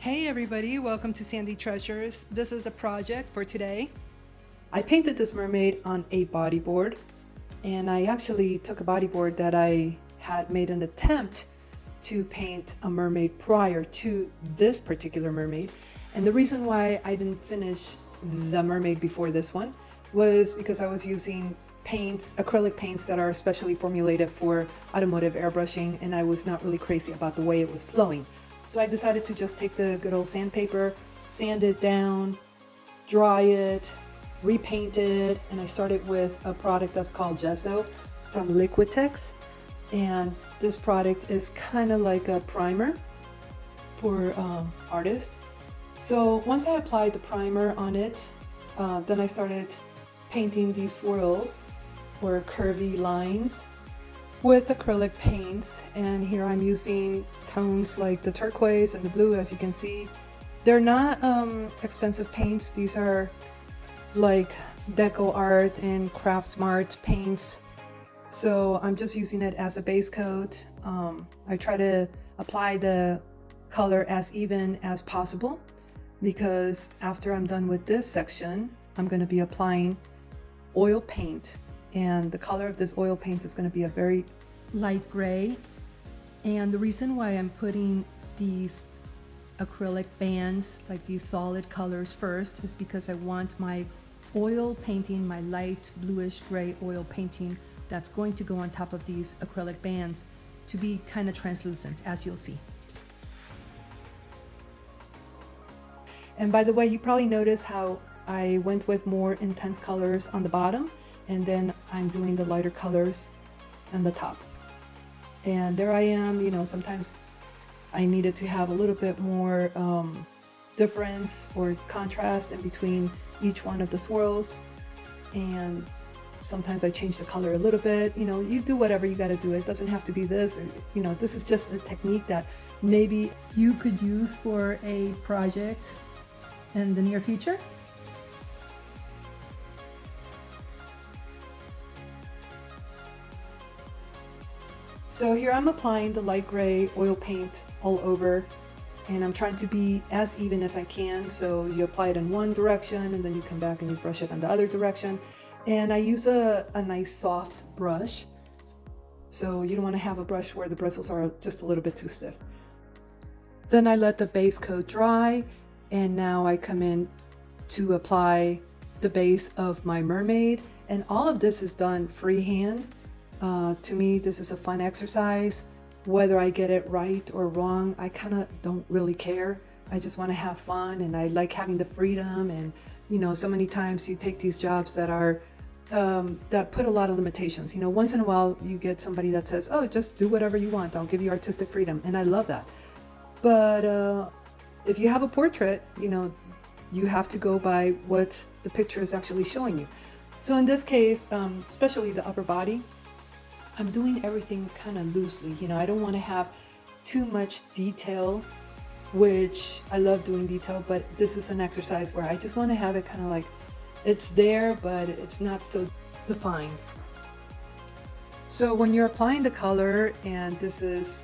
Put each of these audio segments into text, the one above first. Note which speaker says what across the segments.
Speaker 1: Hey everybody, welcome to Sandy Treasures. This is the project for today. I painted this mermaid on a bodyboard, and I actually took a bodyboard that I had made an attempt to paint a mermaid prior to this particular mermaid. And the reason why I didn't finish the mermaid before this one was because I was using paints, acrylic paints that are specially formulated for automotive airbrushing, and I was not really crazy about the way it was flowing. So I decided to just take the good old sandpaper, sand it down, dry it, repaint it, and I started with a product that's called Gesso from Liquitex. And this product is kind of like a primer for artists. So once I applied the primer on it, then I started painting these swirls or curvy lines with acrylic paints, and here I'm using tones like the turquoise and the blue. As you can see, they're not expensive paints. These are like deco art and craft smart paints, so I'm just using it as a base coat. I try to apply the color as even as possible, because after I'm done with this section, I'm going to be applying oil paint. And the color of this oil paint is going to be a very light gray. And the reason why I'm putting these acrylic bands, like these solid colors first, is because I want my oil painting, my light bluish gray oil painting that's going to go on top of these acrylic bands, to be kind of translucent, as you'll see. And by the way, you probably noticed how I went with more intense colors on the bottom, and then I'm doing the lighter colors on the top. And there I am, you know, sometimes I needed to have a little bit more difference or contrast in between each one of the swirls. And sometimes I change the color a little bit. You know, you do whatever you got to do. It doesn't have to be this. You know, this is just a technique that maybe you could use for a project in the near future. So here I'm applying the light gray oil paint all over, and I'm trying to be as even as I can. So you apply it in one direction, and then you come back and you brush it in the other direction. And I use a nice soft brush. So you don't want to have a brush where the bristles are just a little bit too stiff. Then I let the base coat dry, and now I come in to apply the base of my mermaid. And all of this is done freehand. To me, this is a fun exercise. Whether I get it right or wrong, I kind of don't really care. I just want to have fun, and I like having the freedom. And you know, so many times you take these jobs that are that put a lot of limitations. You know, once in a while you get somebody that says, "Oh, just do whatever you want. I'll give you artistic freedom," and I love that. But if you have a portrait, you know, you have to go by what the picture is actually showing you. So in this case, especially the upper body, I'm doing everything kind of loosely. You know, I don't want to have too much detail, which I love doing detail, but this is an exercise where I just want to have it kind of like it's there, but it's not so defined. So when you're applying the color, and this is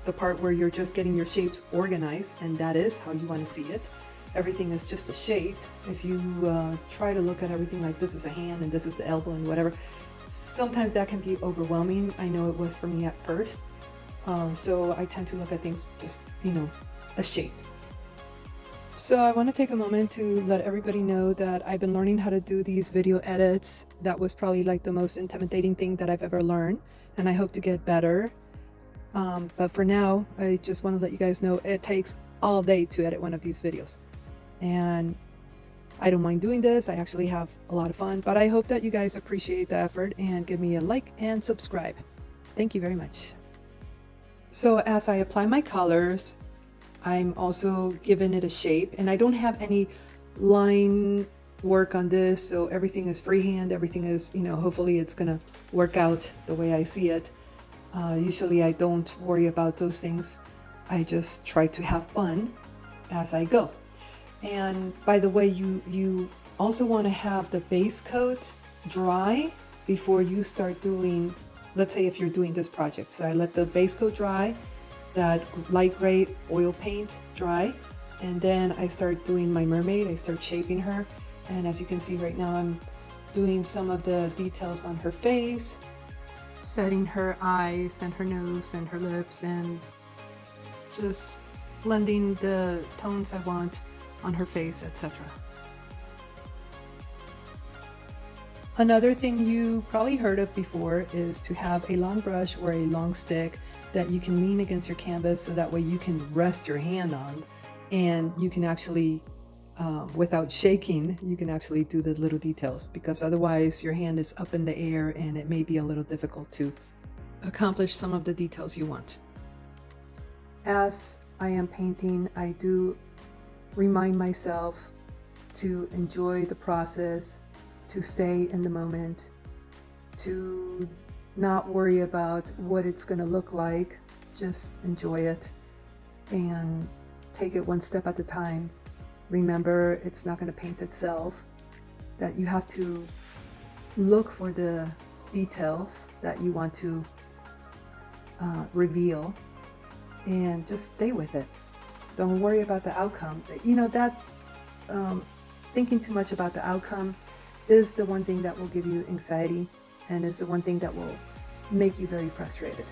Speaker 1: the part where you're just getting your shapes organized, and that is how you want to see it. Everything is just a shape. If you try to look at everything like this is a hand and this is the elbow and whatever, sometimes that can be overwhelming. I know it was for me at first. So I tend to look at things just, you know, a shape. So I want to take a moment to let everybody know that I've been learning how to do these video edits. That was probably like the most intimidating thing that I've ever learned, and I hope to get better. But for now, I just want to let you guys know it takes all day to edit one of these videos. And I don't mind doing this. I actually have a lot of fun, but I hope that you guys appreciate the effort and give me a like and subscribe. Thank you very much. So as I apply my colors, I'm also giving it a shape, and I don't have any line work on this. So everything is freehand. Everything is, you know, hopefully it's going to work out the way I see it. Usually I don't worry about those things. I just try to have fun as I go. And by the way, you also want to have the base coat dry before you start doing, let's say if you're doing this project. So I let the base coat dry, that light gray oil paint dry, And then I start doing my mermaid. I start shaping her. And as you can see right now, I'm doing some of the details on her face, setting her eyes and her nose and her lips, and just blending the tones I want on her face, etc. Another thing you probably heard of before is to have a long brush or a long stick that you can lean against your canvas, so that way you can rest your hand on, and you can actually, without shaking, you can actually do the little details, because otherwise your hand is up in the air and it may be a little difficult to accomplish some of the details you want. As I am painting, I do remind myself to enjoy the process, to stay in the moment, to not worry about what it's going to look like. Just enjoy it and take it one step at a time. Remember, it's not going to paint itself, that you have to look for the details that you want to reveal, and just stay with it. Don't worry about the outcome. You know, that thinking too much about the outcome is the one thing that will give you anxiety, and is the one thing that will make you very frustrated.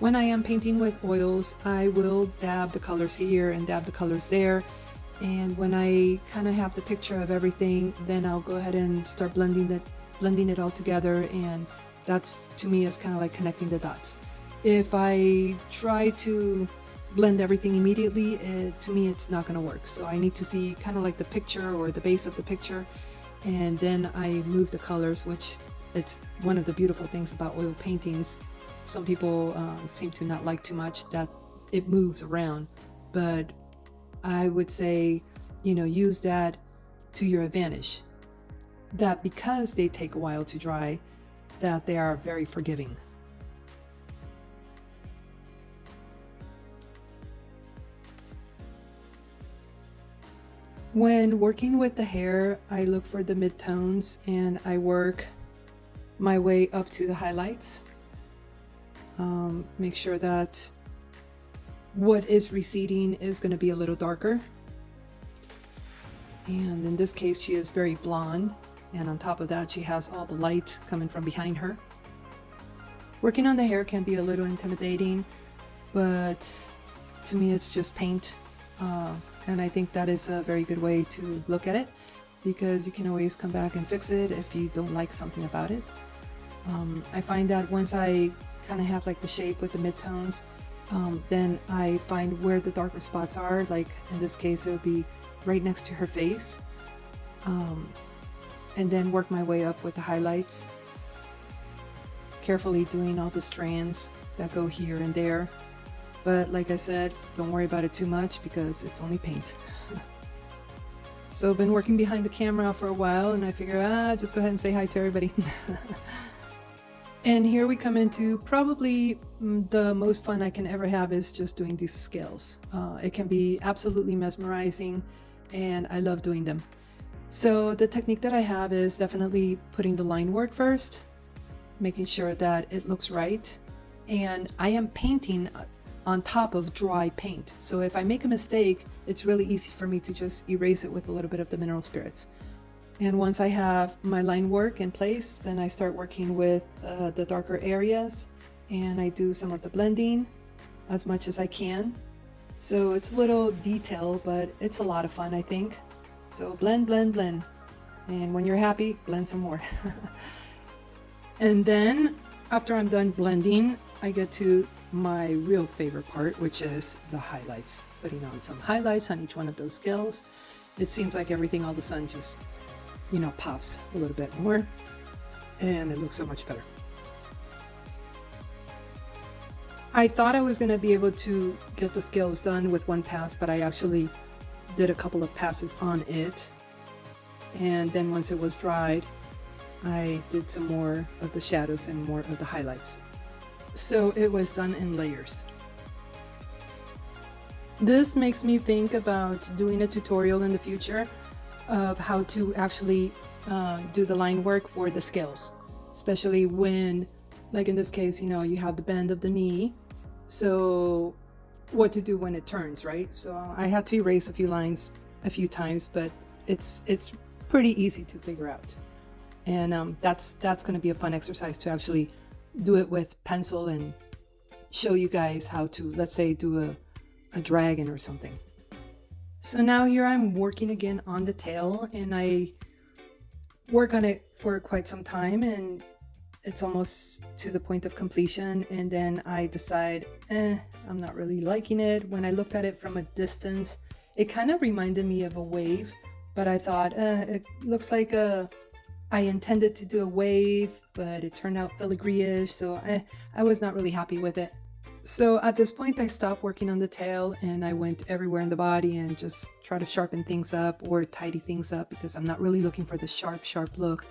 Speaker 1: When I am painting with oils, I will dab the colors here and dab the colors there, and when I kind of have the picture of everything, then I'll go ahead and start blending it all together, and that's, to me, is kind of like connecting the dots. If I try to blend everything immediately, to me it's not going to work. So I need to see kind of like the picture or the base of the picture, and then I move the colors, which it's one of the beautiful things about oil paintings. Some people seem to not like too much that it moves around, but I would say, you know, use that to your advantage. That because they take a while to dry, that they are very forgiving. When working with the hair, I look for the midtones and I work my way up to the highlights. Make sure that what is receding is going to be a little darker. And in this case, she is very blonde, and on top of that, she has all the light coming from behind her. Working on the hair can be a little intimidating, but to me, it's just paint. And I think that is a very good way to look at it, because you can always come back and fix it if you don't like something about it. I find that once I kind of have like the shape with the midtones, then I find where the darker spots are. Like in this case, it would be right next to her face, and then work my way up with the highlights, carefully doing all the strands that go here and there. But like I said, don't worry about it too much, because it's only paint. So I've been working behind the camera for a while, and I figure, just go ahead and say hi to everybody. And here we come into probably the most fun I can ever have, is just doing these scales. It can be absolutely mesmerizing, and I love doing them. So the technique that I have is definitely putting the line work first, making sure that it looks right. And I am painting on top of dry paint. So if I make a mistake, it's really easy for me to just erase it with a little bit of the mineral spirits. And once I have my line work in place, then I start working with the darker areas, and I do some of the blending as much as I can. So it's a little detail, but it's a lot of fun, I think. So blend, blend, blend. And when you're happy, blend some more. And then after I'm done blending, I get to my real favorite part, which is the highlights. Putting on some highlights on each one of those scales. It seems like everything all of a sudden just, you know, pops a little bit more, and it looks so much better. I thought I was going to be able to get the scales done with one pass, but I actually did a couple of passes on it. And then once it was dried, I did some more of the shadows and more of the highlights. So it was done in layers. This makes me think about doing a tutorial in the future of how to actually do the line work for the scales, especially when, like in this case, you know, you have the bend of the knee. So what to do when it turns, right? So I had to erase a few lines a few times, but it's pretty easy to figure out. And that's going to be a fun exercise to actually do it with pencil and show you guys how to, let's say, do a dragon or something. So now here I'm working again on the tail, and I work on it for quite some time, and it's almost to the point of completion, and then I decide, I'm not really liking it. When I looked at it from a distance, it kind of reminded me of a wave, but I thought, it looks like I intended to do a wave, but it turned out filigree-ish, so I was not really happy with it. So at this point, I stopped working on the tail, and I went everywhere in the body and just try to sharpen things up or tidy things up, because I'm not really looking for the sharp look.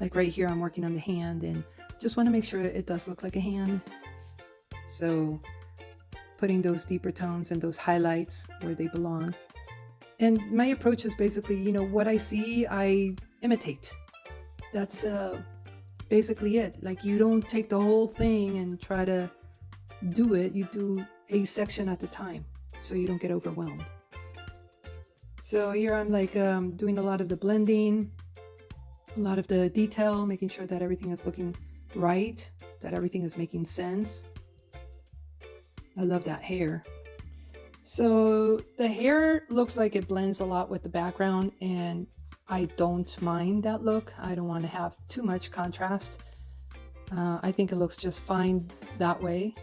Speaker 1: Like right here, I'm working on the hand and just want to make sure it does look like a hand. So putting those deeper tones and those highlights where they belong. And my approach is basically, you know, what I see, I imitate. That's basically it. Like, you don't take the whole thing and try to do it. You do a section at a time so you don't get overwhelmed. So here I'm like doing a lot of the blending, a lot of the detail, making sure that everything is looking right, that everything is making sense. I love that hair. So the hair looks like it blends a lot with the background, and I don't mind that look. I don't want to have too much contrast. I think it looks just fine that way.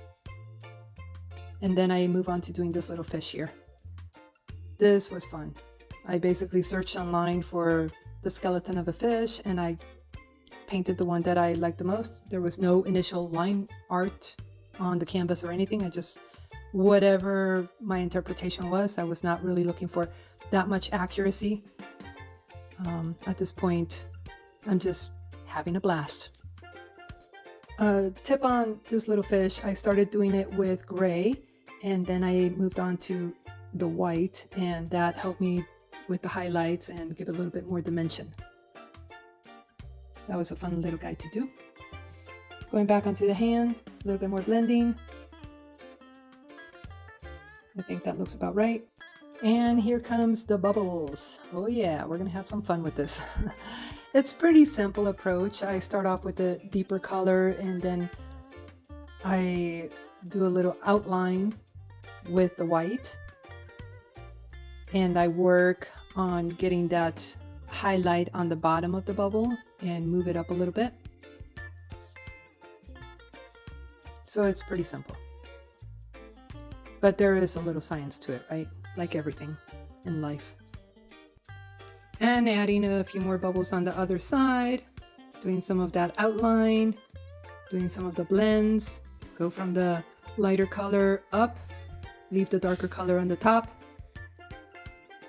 Speaker 1: And then I move on to doing this little fish here. This was fun. I basically searched online for the skeleton of a fish, and I painted the one that I liked the most. There was no initial line art on the canvas or anything. I just, whatever my interpretation was, I was not really looking for that much accuracy. At this point, I'm just having a blast. Tip on this little fish, I started doing it with gray, and then I moved on to the white, and that helped me with the highlights and give it a little bit more dimension. That was a fun little guy to do. Going back onto the hand, a little bit more blending. I think that looks about right. And here comes the bubbles. Oh yeah, we're gonna have some fun with this. It's pretty simple approach. I start off with a deeper color, and then I do a little outline with the white, and I work on getting that highlight on the bottom of the bubble and move it up a little bit. So it's pretty simple, but there is a little science to it, right? Like everything in life. And adding a few more bubbles on the other side, doing some of that outline, doing some of the blends, go from the lighter color up, leave the darker color on the top,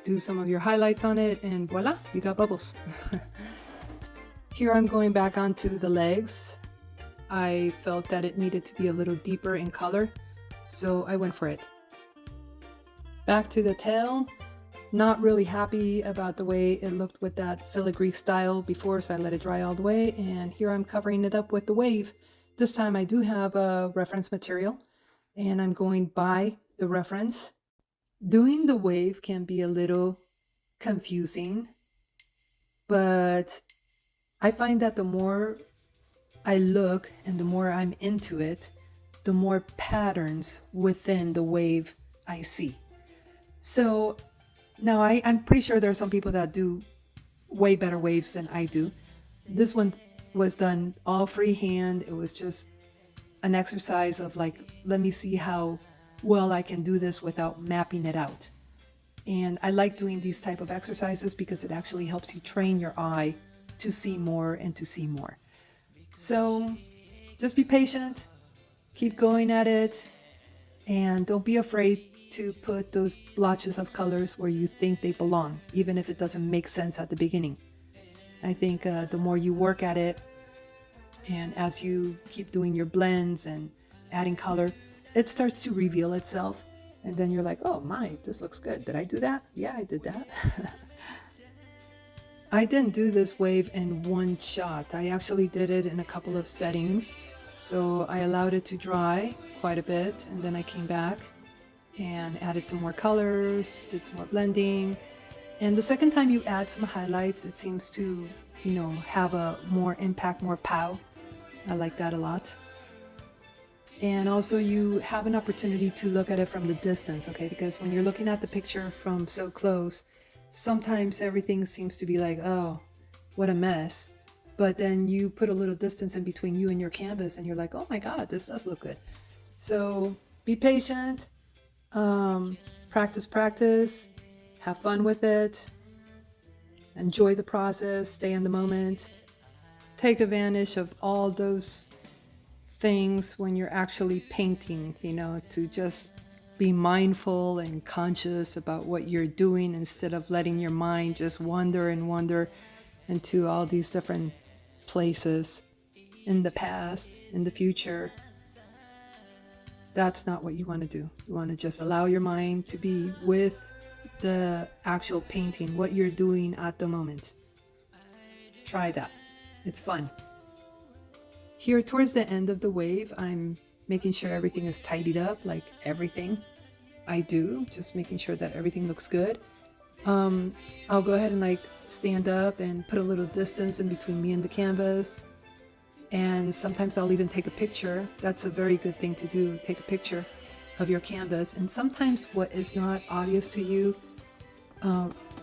Speaker 1: do some of your highlights on it, and voila, you got bubbles. Here I'm going back onto the legs. I felt that it needed to be a little deeper in color, so I went for it. Back to the tail. Not really happy about the way it looked with that filigree style before, so I let it dry all the way, and here I'm covering it up with the wave. This time I do have a reference material, and I'm going by the reference. Doing the wave can be a little confusing, but I find that the more I look and the more I'm into it, the more patterns within the wave I see. So now I'm pretty sure there are some people that do way better waves than I do. This one was done all freehand. It was just an exercise of like, let me see how well I can do this without mapping it out. And I like doing these type of exercises because it actually helps you train your eye to see more and to see more. So just be patient, keep going at it, and don't be afraid to put those blotches of colors where you think they belong, even if it doesn't make sense at the beginning. I think the more you work at it, and as you keep doing your blends and adding color, it starts to reveal itself, and then you're like, oh my, this looks good. Did I do that? Yeah, I did that. I didn't do this wave in one shot. I actually did it in a couple of settings. So I allowed it to dry quite a bit, and then I came back and added some more colors, did some more blending. And the second time you add some highlights, it seems to, you know, have a more impact, more pow. I like that a lot. And also you have an opportunity to look at it from the distance, okay? Because when you're looking at the picture from so close, sometimes everything seems to be like, oh, what a mess. But then you put a little distance in between you and your canvas and you're like, oh my God, this does look good. So be patient, practice, have fun with it, enjoy the process, stay in the moment, take advantage of all those things when you're actually painting, you know, to just be mindful and conscious about what you're doing instead of letting your mind just wander and wander into all these different places in the past, in the future. That's not what you want to do. You want to just allow your mind to be with the actual painting, what you're doing at the moment. Try that. It's fun. Here towards the end of the wave, I'm making sure everything is tidied up, like everything I do, just making sure that everything looks good. I'll go ahead and like stand up and put a little distance in between me and the canvas. And sometimes I'll even take a picture. That's a very good thing to do, take a picture of your canvas. And sometimes what is not obvious to you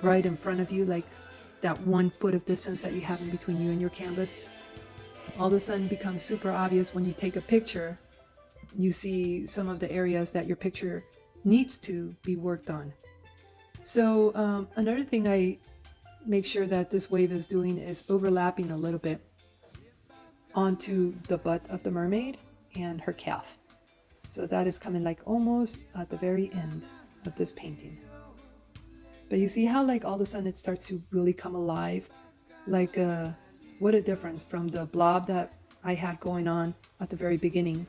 Speaker 1: right in front of you, like that 1 foot of distance that you have in between you and your canvas, all of a sudden becomes super obvious when you take a picture. You see some of the areas that your picture needs to be worked on. So another thing I make sure that this wave is doing is overlapping a little bit onto the butt of the mermaid and her calf. So that is coming like almost at the very end of this painting. But you see how like all of a sudden it starts to really come alive? Like what a difference from the blob that I had going on at the very beginning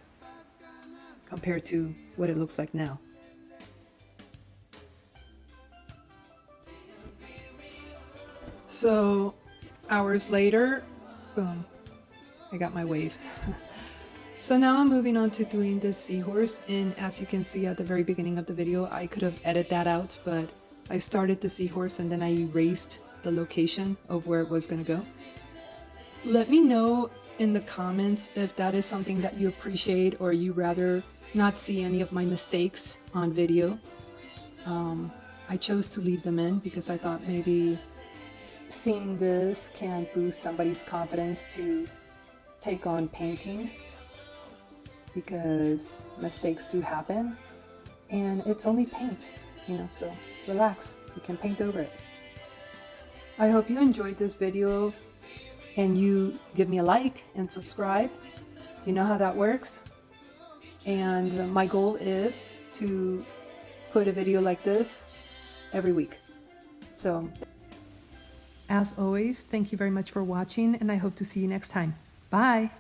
Speaker 1: compared to what it looks like now. So hours later, boom, I got my wave. So now I'm moving on to doing this seahorse, and as you can see at the very beginning of the video, I could have edited that out, but I started the seahorse and then I erased the location of where it was going to go. Let me know in the comments if that is something that you appreciate or you rather not see any of my mistakes on video. I chose to leave them in because I thought maybe seeing this can boost somebody's confidence to take on painting, because mistakes do happen and it's only paint, you know, so relax, you can paint over it. I hope you enjoyed this video and you give me a like and subscribe. You know how that works. And my goal is to put a video like this every week. So as always, thank you very much for watching, and I hope to see you next time. Bye.